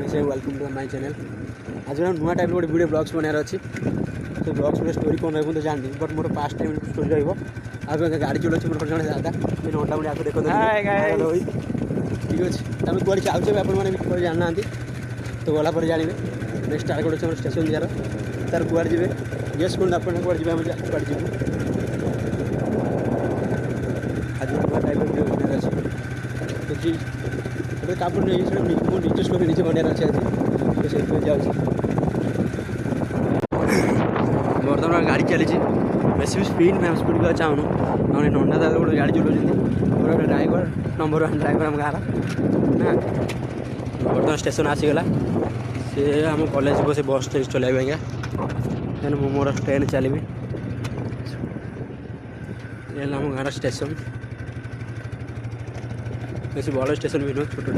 से welcome to my channel. आज मैं नुआ टाइप गोटे वीडियो ब्लॉग्स बनार अच्छी तो ब्लॉग्स में स्टोरी कौन रही तो जाननी but more past time story रही गाड़ी चलाऊँ मोर जन दादा फिर अंडा मुझे आपको देखो ठीक अच्छे तुम कौन चाहे आपने जानना तो गला पर जानवे नेक्स्ट टार्गेट अच्छे स्टेशन जार तार कुआड़े जी गेस कर आप कुआड़े जी कुआड़े जी आज नुआ टाइप वीडियो बनार अच्छे तो कापड़ नहीं मो निज स्टोरी निजे बनार अच्छे आज तो से जाऊँ बर्तमान गाड़ी चली बेस भी स्पीड में स्पीड को चाहूँ नौने नंदा दादा गोटे गाड़ी चलाऊँ गोटे ड्राइवर नंबर 1 ड्राइवर आम गाँव ना बर्तमान स्टेशन आसीगला सी आम कॉलेज को से बस चलाइबे आज्ञा देन मु मोर ट्रेन चलि आम गाँव स्टेशन बेस बड़ स्टेशन भी नुह छोटा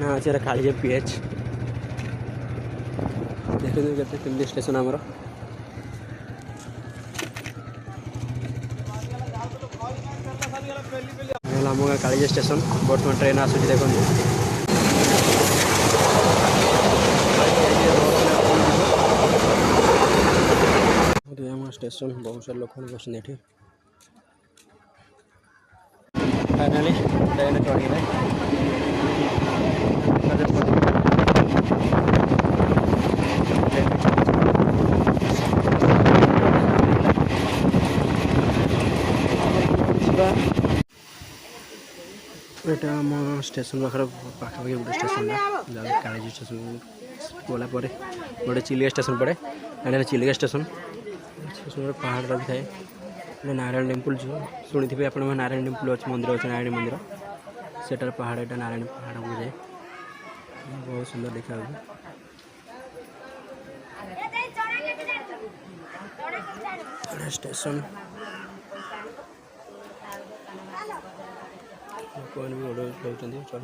ना अच्छे काली पीएच देखते केमती स्टेशन आमर आम काली स्टेशन बर्तमान ट्रेन आसूँ देखो स्टेशन बहुत सारे लोग बस फाइनाली ट्रेन चढ़ यहाँ आम स्टेशन पाखापाखि गोटे स्टेशन काली स्टेशन गला गोटे चिलिका स्टेशन पड़े एंड चिलिका स्टेशन पहाड़ भी थाए नारायण टेम्पल जो शुणी थे आप नारायण टेम्पल अच्छे मंदिर अच्छे नारायण मंदिर सेटार पहाड़ यहाँ नारायण पहाड़ को जाए बहुत सुंदर देखा स्टेशन कौन भी ऑर्डर चढ़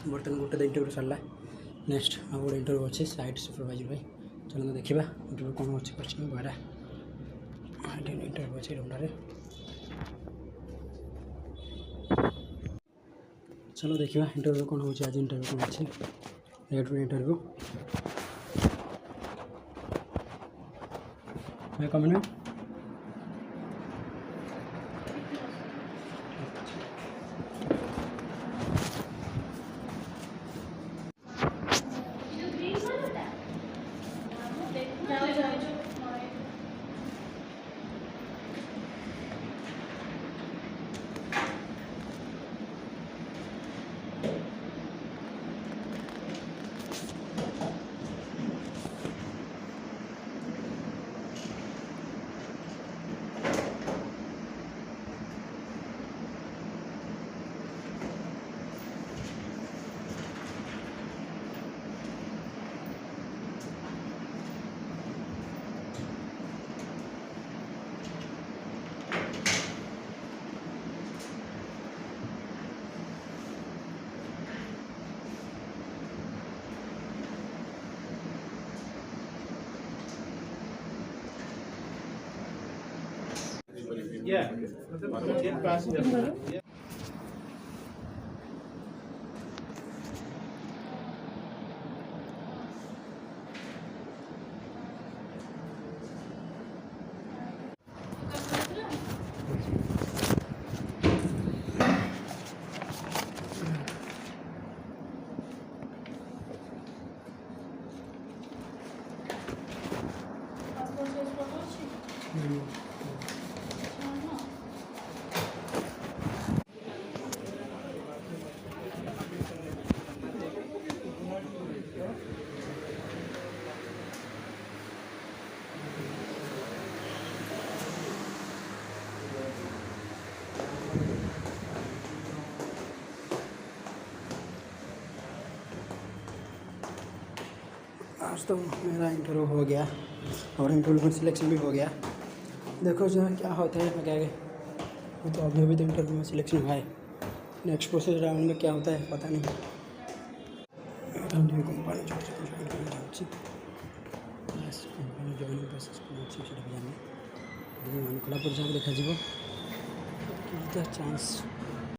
बर्तमान गोटे इंटरव्यू सरला नेक्स्ट आ गोटे इंटरव्यू अच्छे साइट सुपरवाइजर भाई चलो देखा इंटरव्यू कौन अच्छे क्वेश्चन बड़ा इंटरव्यू अच्छे रूम चलो देखा इंटरव्यू कौन हो आज इंटरव्यू कौन अच्छे इंटरव्यू मैं कमेंट में Yeah, 10 passengers. Yeah. आज तो मेरा इंटरव्यू हो गया और इंटरव्यू में सिलेक्शन भी हो गया। देखो जो क्या होता है आगे आगे। तो अभी तो इंटरव्यू में सिलेक्शन हुआ है, नेक्स्ट प्रोसेस राउंड में क्या होता है पता नहीं। कंपनी ଜଏନିଂ ପ୍ରୋସେସ୍ କ'ଣ ଅଛି ସେଇଟା ବି ଜାଣିନି। ଯଦି ମନ ଖୋଲା ପରେ ଯାହାକୁ ଦେଖାଯିବ କିଛିଟା ଚାନ୍ସ